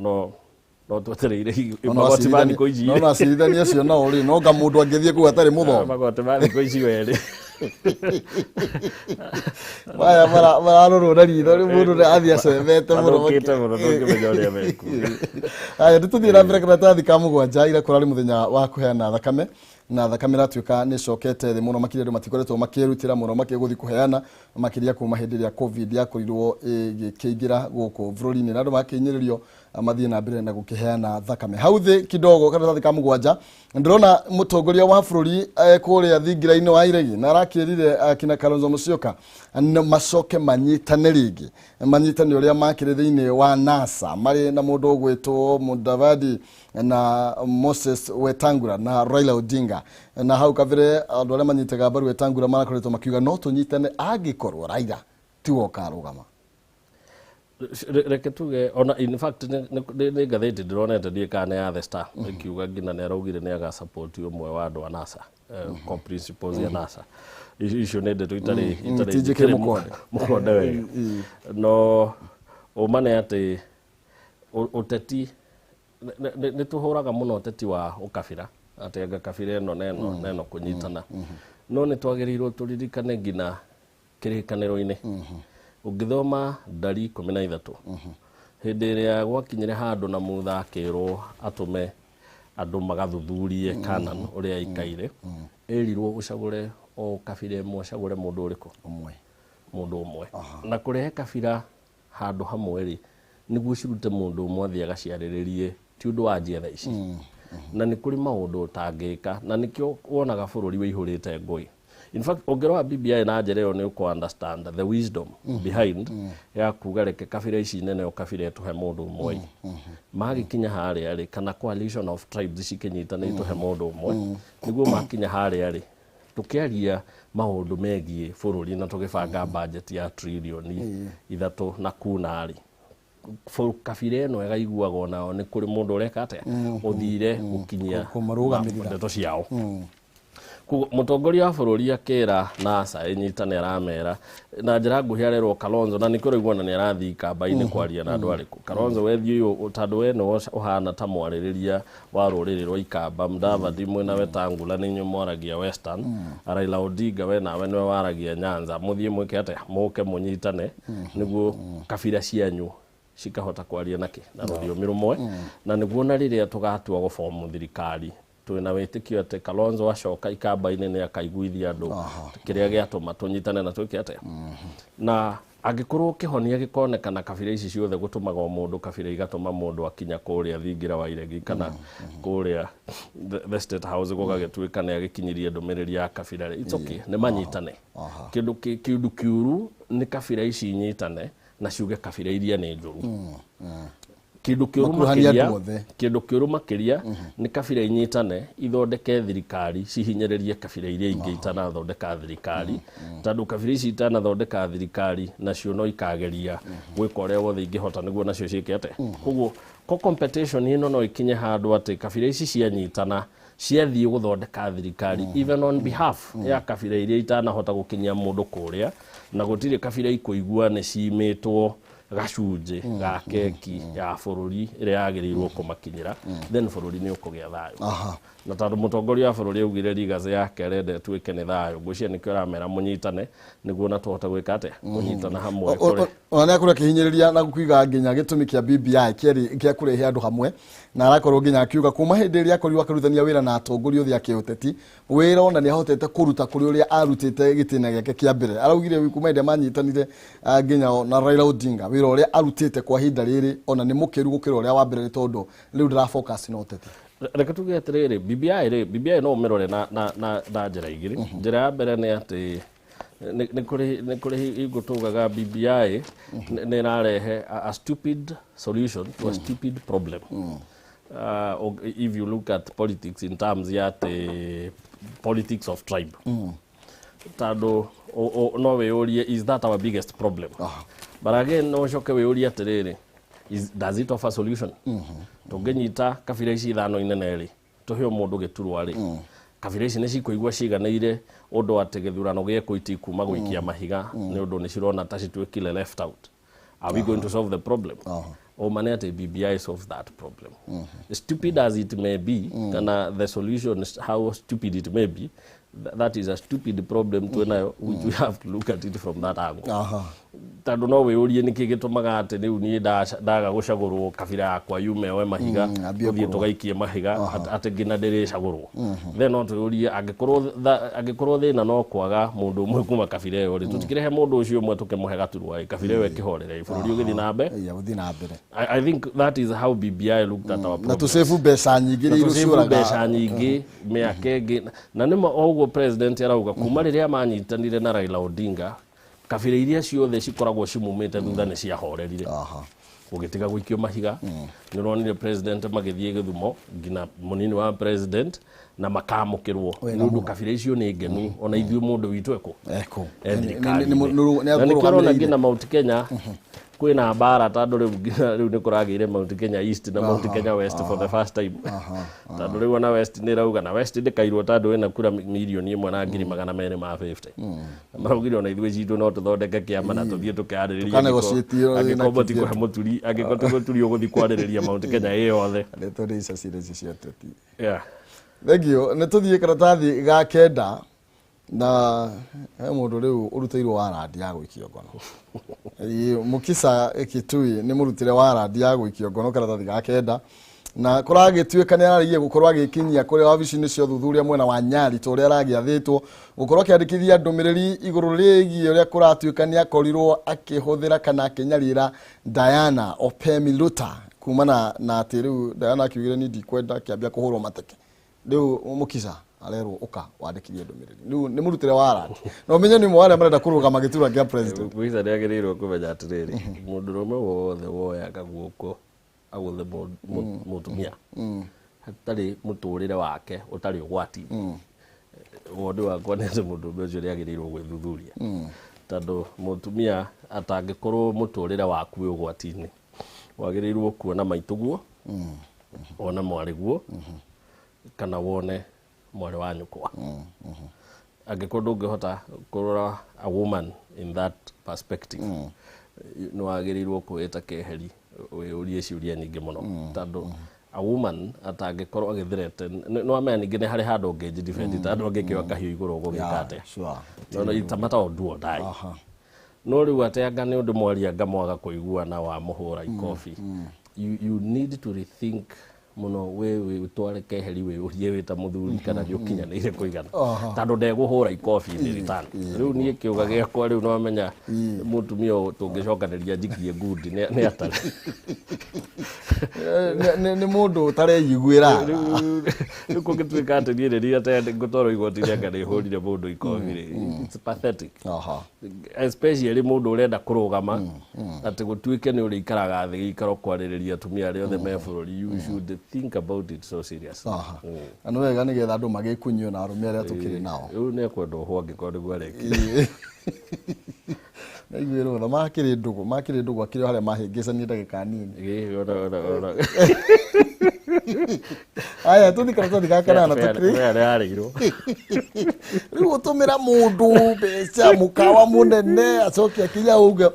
no twetereire magoti ma thikũ ici no acirithania acio nao rĩ no nga mũndũ angĩthiĩ kũu atarĩ mũthomu magoti ma thikũ ici werĩ maya mararorwo na ritho rĩu mũndũ athiĩ acebete mũno ndũngĩmenya ũrĩa meku aya nĩtũthiĩ na mbere karatathi ka mũgwanja ira kũrarĩ mũthenya wa kũheana thakame na thakame ratuĩka nĩ cokete thĩ mũno makĩria andũ matikoretwo makĩrutĩra mũno makĩgũthi kũheana makĩria kuma hĩndĩ ĩrĩa covid yakorirwo ĩkĩingĩra gũkũ bũrũri-inĩ na andũ makĩnyĩrĩrio mathiĩ na mbere na gũkĩheana thakame hau thĩ kidogo karatathi ka mũgwanja ndĩrona mũtongoria wa bũrũri kũrĩa thingira-inĩ wa iregi na arakĩrire kina Kalonzo Musyoka macoke manyitane rĩngĩ manyitane ũrĩa makĩrĩ thĩinĩ wa NASA marĩ na mũndũ ũgwĩtwo Mudavadi na Moses Wetangula na Raila Odinga na hau kabere andũ arĩa manyitaga mbaru Wetangula marakoretwo makiuga no tũnyitane angĩkorwo Raila tiwe ũkarũgama reke tuge ona in fact nĩ ngathĩti ndĩronete ndiĩ kana ya The Star ĩkiuga nginya nĩ araugire nĩ aga support ũmwe wa andũ a NASA core principles ya NASA icio nĩ ndeto itarĩ mũkonde wega no ũmane atĩ ũteti nĩ tũhũraga mũno ũteti wa ũkabira atĩ anga kabira ĩno na ĩno kũnyitana no nĩ twagĩrĩirwo tũririkane nginya kĩrĩkanĩro-inĩ ũngĩthoma ndari 13 hĩndĩ ĩrĩa gwakinyire handũ na mutha akĩrwo atũme andũ magathuthurie Canaan ũrĩa ikaire ĩrirwo ũcagũre o kabira ĩmwe ũcagũre mũndũ ũrĩkũ mũndũ ũmwe na kũrehe kabira handũ hamwe rĩ nĩguo cirute mũndũ ũmwe athiĩ agaciarĩrĩrie ti ũndũ wa njetha ici na nĩ kũrĩ maũndũ ũtangĩka na nĩkĩo wonaga bũrũri wĩihũrĩte ngũĩ. In fact, ũngĩrora BBI na njĩra ĩyo nĩ ũkũ understand the wisdom behind ya kuga reke kabira ici nene o kabira ĩtũhe mũndũ ũmwe magĩkinya harĩa rĩ kana coalition of tribes cikĩnyitana ĩtũhe mũndũ ũmwe nĩguo makinya harĩa rĩ tũkĩaria maũndũ megiĩ bũrũri na tũgĩbanga budget ya trilioni 3 na kunarĩ kabira ĩno ĩgaiguagwo nao nĩ kũrĩ mũndũ ũreka atĩa ũthire gũkinyia ndeto ciao mũtongoria wa bũrũri akĩra NASA ĩnyitane aramera na njĩra nguhĩ arerwo Kalonzo na nĩ kũrĩguo na nĩ arathiĩ kamba-inĩ kwaria na andũ arĩkũ Kalonzo wethiĩ ũyũ tondũ we nĩwe ũhana ta mwarĩrĩria wa rũrĩrĩ rwa ikamba Mudavadi mwĩna Wetangula nĩ inyuĩ mwaragia Western Raila Odinga we nawe nĩwe waragia Nyanza mũthiĩ mwĩke atĩa mũke mũnyitane nĩguo kabira cianyu cikahota kwaria nake na rũthiomi rũmwe na nĩguo na rĩrĩa tũgatua gũbomu thirikari twina wĩtĩkio atĩ Kalonzo acoka ikamba-inĩ nĩ akaiguithia andũ kĩrĩa gĩatũma tũnyitane na twĩke atĩa na angĩkorwo kĩhonia gĩkonekana kabira ici ciothe gũtũmaga mũndũ kabira igatũma mũndũ akinya kũrĩa thingira wa iregi kana kũrĩa the State House gũgagĩtuĩka nĩ agĩkinyirie ndũmĩrĩri ya kabira it's okay nĩ manyitane kĩndũ kĩũru nĩ kabira ici nyitane na ciuge kabira iria nĩ njũru kĩndũ kĩũru makĩria nĩ kabira inyitane ithondeke thirikari cihinyĩrĩrie kabira iria ingĩ itanathondeka thirikari tondũ kabira ici itanathondeka thirikari nacio no ikageria gwĩka ũrĩa wothe ingĩhota nĩguo nacio ciĩke atĩa koguo competition ĩno no ikinye handũ atĩ kabira ici cianyitana ciathiĩ gũthondeka thirikari even on behalf ya kabira iria itanahota gũkinyia mũndũ kũrĩa na gũtirĩ kabira ikũigua nĩ cimĩtwo gacunjĩ ga keki ya bũrũri ĩrĩa yagĩrĩirwo kũmakinyĩra then bũrũri nĩ ũkũgĩa thayũ na tondũ mũtongoria wa bũrũri augire legacy yake arenda ĩtuĩke nĩ thayũ ngwĩciria nĩkĩo aramera mũnyitane nĩguo na tũhote gwĩka atĩa kũnyitana hamwe ona nĩ akũrĩa akĩhinyĩrĩria na kũiga nginya gĩtũmi kĩa BBI kĩa kũrehe andũ hamwe na arakorwo nginya akiuga kuma hĩndĩ ĩrĩa akorirwo akĩrutithania wĩra na atongoria othe a kĩũteti wĩra ona nĩ ahotete kũruta kũrĩ ũrĩa arutĩte gĩtĩna gĩake kĩa mbere araugire kuma hĩndĩ manyitanire nginya na Raila Odinga wĩra ũrĩa arutĩte kwa ihinda rĩrĩ ona nĩ mũkĩru gũkĩra ũrĩa wa mbere tondũ rĩu ndĩra focus na ũteti reke tuge atĩrĩrĩ BBI no ũmĩrore na njĩra igĩrĩ njĩra ya mbere nĩ atĩ nĩ kũrĩ igũtũgaga BBI nĩ ĩrarehe a stupid solution to a stupid problem if you look at politics in terms ya politics of tribe tando no we urie is that our biggest problem. But again no shoke we urie atiriri does it offer solution? Tungenyita kabira ici ithano inene ri tuhio mundu giturwa ri kabira ici ni cikuigua ciganeire undu ati githurano gieko iti kuma gwikia mahiga ni undu ni cirona ta citwikile left out. Are we going to solve the problem? Or manete BBI solves that problem. Stupid as it may be, the solution is how stupid it may be. That is a stupid problem to which we have to look at it from that angle. Tando no we urie niki gitumaga ati riu ni ndaga gucagurwo kabira yakwa yume we mahiga uthie tugaikie mahiga ati ngina ndiri cagurwo. Then no tuurie angikorwo thina no kwaga mundu umwe kuma kabira yo ri tutikirehe mundu ucio umwe tukemuhe gaturwa kabira yo ikihorere bururi ugithi na mbere. I think that is how BBI looked at our problem. Na tusefu besa nyingi ri ucuraga besa nyingi meake na nimo oguo president arauga kuma riria manyitanire na Raila Odinga kabira iria ciothe cikoragwo cimumite thutha ni ciahorerire ugitiga gwikio mahiga ni ronire president magithie githumo ngina munini wa president na makamukirwo nundu kabira icio ni ngenu ona ithuĩ mundu witu eko ni korona ngina Mount Kenya kwina mbara tando riu ni kuragire Mount Kenya East na Mount Kenya West for the first time tando riu na West ni rauga na West ndikairwo tando wina kura milioni 1,250 maraugire ona ithuĩ citu no tuthondeke kiama na tuthie tukiarĩrĩria agikoboti kwa muturi agikoti guturi uguthi kwarĩrĩria Mount Kenya yothe nĩ ica cirĩ cia teti thegio nĩ tuthie karatathi ga kenda na mundu riu urutiirwo warandi ya gwikio ngono Mukisa Kitui ni murutire warandi ya gwikio ngono karatathi ga kenda na kuragituika ni ararigie gukorwa gikinyia kuri wabici-ini cio thuthuria mwena wa Nyari to ria aragiathitwo gukorwa kiandikithia ndumiriri iguru rigi uria kuratuika ni akorirwo akihuthira kana akinyarira Diana Opemiluta kumana na atiru Diana akiugire ni ndikwenda kiambia kuhurwo mateke riu Mukisa alero uka wandikithia ndumiriri riu ni murutire warandi no menye ni mware marenda kurugama gitura kia president Mukisa ni agirirwo kumenya atiriri mundu rume wothe woya kaguoko aguthe mutumia hatari muturire wake utari ugwati wondu wakwa nese mundu ucio ri agirirwo gwithuthuria tando mutumia atangikorwo muturire waku wi ugwati-ini wagirirwo kuona maituguo ona mwariguo kana wone mwari wa nyukwa angikorwo ndungihota kurora a woman in that perspective no wagirirwo kuita keheri urie ciuria nyingi muno tando a woman atangikorwo agithirete no amenya ningi ni hari handu ngeji defend tando angikio akahiu iguru ugo gikate no itamata ondu ondai no riu ateanga ni undu mwaria ngamwaga kuiguana wa muhura ikofi you need to rethink muno we utware keheri we urie wita muthuri kana yukinyanire kuigana tando ndeguhura ikofi ni return riu nie kiuga giakwa riu no amenya mutumia tungicokanĩria njikie ngundi ni atari ni mundu tareyiguira riu kungituika ati nie ni ate ngutoro igoti rianga ni hurire mundu ikofi ri it's pathetic especially mundu urenda kurugama ati gutuike ni uri ikaraga thi ikaro kwarĩrĩria atumia ri othe me bururi you should think about it so seriously anu wega ni getha andu magikunyio na arume aria tukiri nao riu ni kwenda ho angikorwo gwareki na igwiro na makiri ndugu akiri haria mahingicania ndagika nini ora aya tuthi karatathi gaka na tukiri ariarigirwo riu utumira mundu beca mukawa munene acokia akinya uga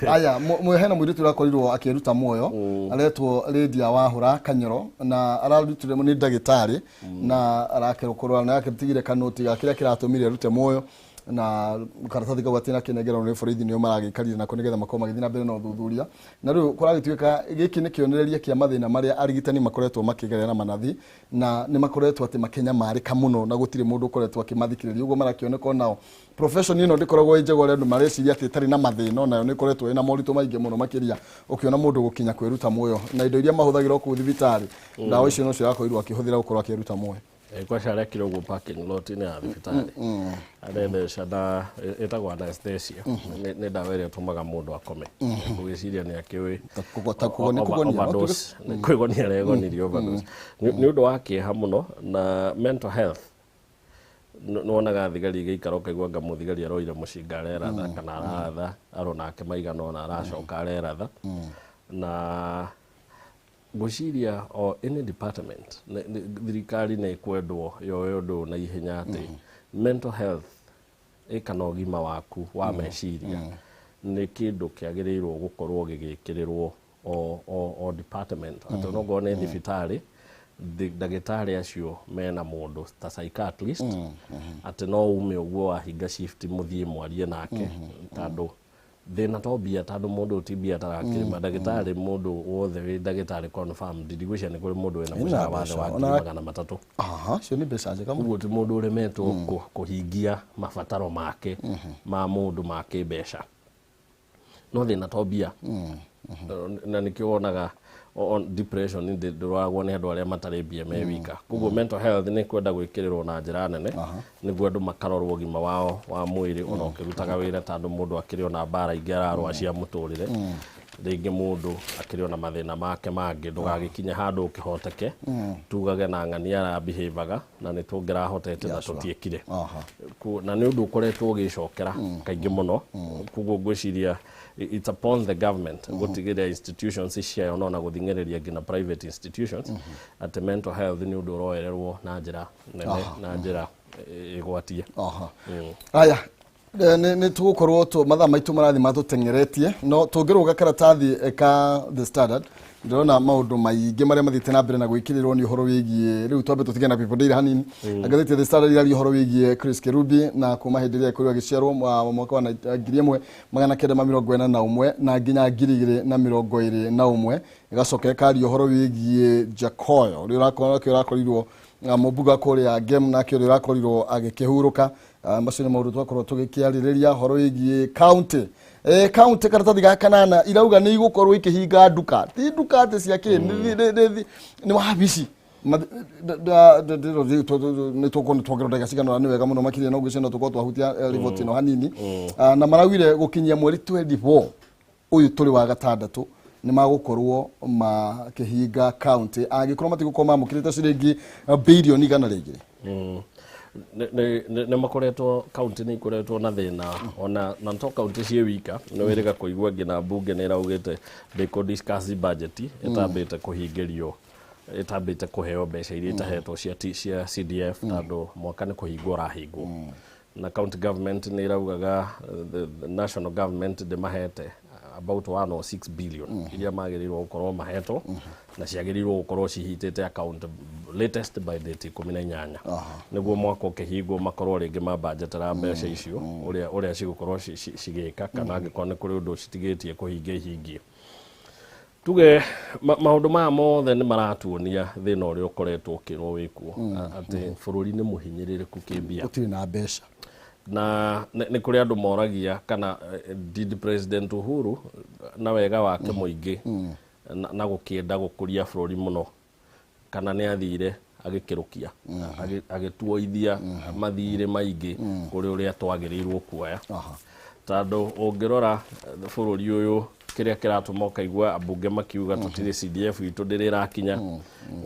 aya hena mwiritu rakorirwo akiruta moyo aretwo Lydia Wahura Kanyoro na ararutire ni ndagitari na arakerukorwa na akitigire kanoti gakiria kiratumire rute moyo na karatathi kau atina kinegera ni borithi nio maragikarire nako nigetha makoma githina mbere na uthuthuria na riu kuragituika giki ni kionereria kia mathina maria arigitani makoretwo makigerera manathi na ni makoretwo ati makenya marika muno na gutire mundu ukoretwo akimathikiriria ugo marakioneka nao profession ino ndikoragwo ijegore andu mareciria ati tari na mathina nayo ni koretwo ina morito maingi muno makiria ukiona mundu gukinya kwiruta muoyo na indo iria mahuthagira ku thibitari ndawa icio no cio yakoirwo akihuthira gukorwo akiruta muoyo kwa shara kiro go parking lot ni ya thibitari arende shada etagwa anesthesia ni dawa ire tumaga mundu akome ugiciria ni akiwi overdose kwigoniria overdose ni undu wa kieha muno na mental health nonaga thigari gĩikaro kaigua nga mũthigari aroire mũcinga areratha kana aratha aronake maigana ona aracoka areratha na ngwĩciria o any department thirikari nĩ kwendwo yoe ũndũ na ihenya atĩ mental health kana ũgima waku wa meciria nĩ kĩndũ kĩagĩrĩirwo gũkorwo gĩgĩkĩrĩrwo o department atĩ onokorwo nĩ thibitarĩ ndagĩtarĩ acio mena mũndũ ta psychiatrist atĩ no ume ũguo wahinga shift mũthiĩ mwarie nake tondũ thĩna to mbia tondũ mũndũ ti mbia tarakĩrĩma ndagĩtarĩ mũndũ wothe wĩ ndagĩtarĩ confirmed ndigwĩciria nĩ kũrĩ mũndũ wĩna mũcara wathe wa 300,000 cio nĩ mbeca njega mũno. Ũguo ti mũndũ ũremetwo kũhingia mabataro make ma mũndũ ma kĩmbeca no thĩna to mbia na nĩkĩo wonaga on depression ndĩroragwo nĩ andũ arĩa matarĩ mbia me wika. Koguo mental health nĩ kwenda gwĩkĩrĩrwo na njĩra nene nĩguo andũ makarorwo ũgima wao wa mwĩrĩ ona ũkĩrutaga wĩra tondũ mũndũ akĩrĩ ona mbara ingĩ ararũa cia mũtũrĩre rĩngĩ mũndũ akĩrĩ ona mathĩna make mangĩ ndũgagĩkinye handũ ũkĩhoteke tugage na ng'ani arabihevaga na nĩ tũngĩrahotete na tũtiĩkire na nĩ ũndũ ũkoretwo ũgĩcokera kaingĩ mũno. Koguo ngwĩciria it's upon the government gũtigĩrĩra institutions ciayo na gũthing'ĩrĩria nginya private institutions atĩ mental health nĩ ũndũ ũroererwo na njĩra nene na njĩra ĩgwatie. Aya nĩ tũgũkorwo mathaa maitũ marathi matũteng'eretie no tũngĩrũga karatathi ka The Standard ndĩrona maũndũ maingĩ marĩa mathiĩte na mbere na gwĩkĩrĩrwo nĩ ũhoro wĩgiĩ rĩu twambe tũtige na People Daily hanini ngathĩti The Standard iraria ũhoro wĩgiĩ Chris Kirubi na kuma hĩndĩ ĩrĩa kũrĩa gĩciarwo mwaka wa 1941 na nginya 2021 ĩgacoka ĩkaria ũhoro wĩgiĩ Jakoyo ũrĩa ũrakorirwo mũbuga kũrĩa game nake ũrĩa ũrakorirwo agĩkĩhurũka macio nĩ maũndũ twakorwo tũgĩkĩarĩrĩria ũhoro wĩgiĩ county karatathi ga kanana irauga nĩ igũkorwo ikĩhinga nduka ti nduka atĩ cia nĩ wabici nĩ tũkwongerera ndagĩka cigana nĩ wega mũno makĩria no ngwĩciria no tũkorwo twahutia riboti ĩno hanini na maragwire gũkinyia mweri 24 ũyũ tũrĩ wa gatandatũ nĩ magũkorwo makĩhinga county angĩkorwo matigũkorwo mamũkĩrĩte ciringi bilioni 100 rĩngĩ nĩ makoretwo county nĩ ikoretwo na thĩna ona na to county cie wika nĩ wĩrĩga kũigua nginya bunge nĩ ĩraugĩte they could discuss budget ĩtambĩte kũhingĩrio ĩtambĩte kũheo mbeca iria itahetwo cia CDF tondũ mwaka nĩ kũhingwo ũrahingwo na county government nĩ iraugaga the national government ndĩmahete about 1 or 6 billion iria magĩrĩirwo gũkorwo mahetwo na ciagĩrĩirwo gũkorwo cihitĩte account latest by date 18 nĩguo mwaka ũkĩhingwo makorwo rĩngĩ mabudgetera mbeca icio ũrĩa cigũkorwo cigĩka kana angĩkorwo nĩ kũrĩ ũndũ citigĩtie kũhingia ihingie. Tuge maũndũ maya mothe nĩ maratuonia thĩna ũrĩa ũkoretwo ũkĩrwo wĩkuo atĩ bũrũri nĩ mũhinyĩrĩrĩku kĩmbia gũtirĩ na mbeca na nĩ kũrĩ andũ moragia kana did President Uhuru na wega wake mũingĩ na gũkĩenda gũkũria bũrũri mũno kana nĩ athire agĩkĩrũkia agĩtuoithia mathirĩ maingĩ kũrĩ ũrĩa twagĩrĩirwo kuoya tondũ ũngĩrora bũrũri ũyũ kĩrĩa kĩratũma ũkaigua ambunge makiuga tũtirĩ CDF itũ ndĩrĩ irakinya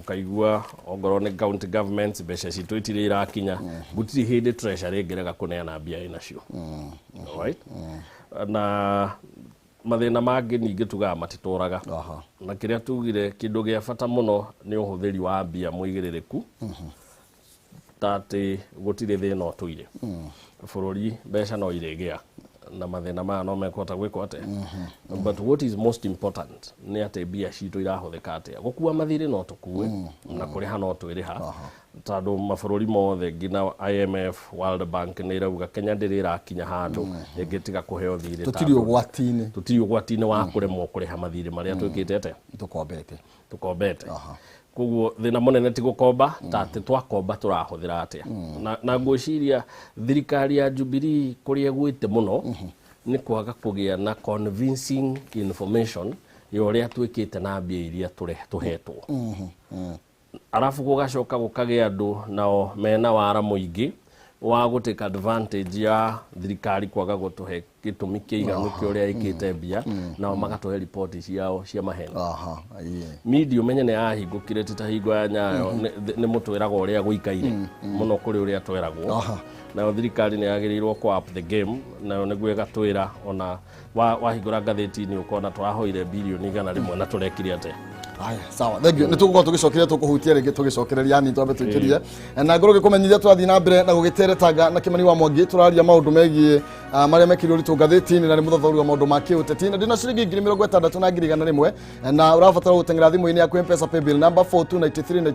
ũkaigua ongorwo nĩ county government mbeca citũ itirĩ irakinya gũtirĩ hĩndĩ treasury ĩngĩrega kũneana mbia ĩnacio right na mathĩna mangĩ ningĩ tugaga matitũraga na kĩrĩa tugire kĩndũ gĩa bata mũno nĩ ũhũthĩri wa mbia mũigĩrĩrĩku tatĩ gũtirĩ thĩna ũtũire bũrũri mbeca no irĩgĩa na mathĩna maya no mekũhota gwĩkwo atĩa but what is most important nĩ atĩ mbia citũ irahũthĩka atĩa gũkua mathirĩ no tũkue na kũrĩha no twĩrĩha tondũ mabũrũri mothe nginya IMF World Bank nĩ irauga Kenya ndĩrĩ irakinya handũ ĩngĩtiga kũheo thirĩ tũtirĩ ũgwati-inĩ wa kũremwo kũrĩha mathirĩ marĩa twĩkĩte atĩa tũkombete koguo thĩna mũnene ti gũkomba tatĩ twakomba tũrahũthĩra atĩa na ngwĩciria thirikari ya Jubilee kũrĩa gwĩte mũno nĩ kwaga kũgĩa na convincing information ya ũrĩa twĩkĩte na mbia iria tũhetwo arabu gũgacoka gũkagĩa andũ nao mena wara mũingĩ wa gå take advantage ya thirikari kwaga gå tå he gä tå mi kä iganu kä å rä a ä kä te mbia nao magatå he ripoti ciao cia maheni media å menye nä yahingå kä rä ta hingo ya Nyayo nä må twä raga å rä a gå ikaire må no kå rä å rä a tweragwo nayo thirikari nä yagä rä irwo kå up the game nayo nä guo ĩgatwä ra ona wahingå ra ngathĩti-inĩ å kona twahoire bilioni 100 na tå rekire ate. Aya sawa thengio nä tå gå korwo tå gä cokeria tå kå hutia rä ngä tå gä cokereria yani twambe tå ikä na ngå rå gä kå menyithia tårathiĩ na mbere na gå gä teretanga na Kimani wa Mwangi tå raria maå ndå megiä marä a mekire å ritå ngathĩti-inĩ na nä må thathauri wa maå ndå ma kä å teti na ndä na ciringi 60,000 na 200 na 100 na å rabatara gå teng'era thimå-inĩ yaku M-Pesa paybill number 4293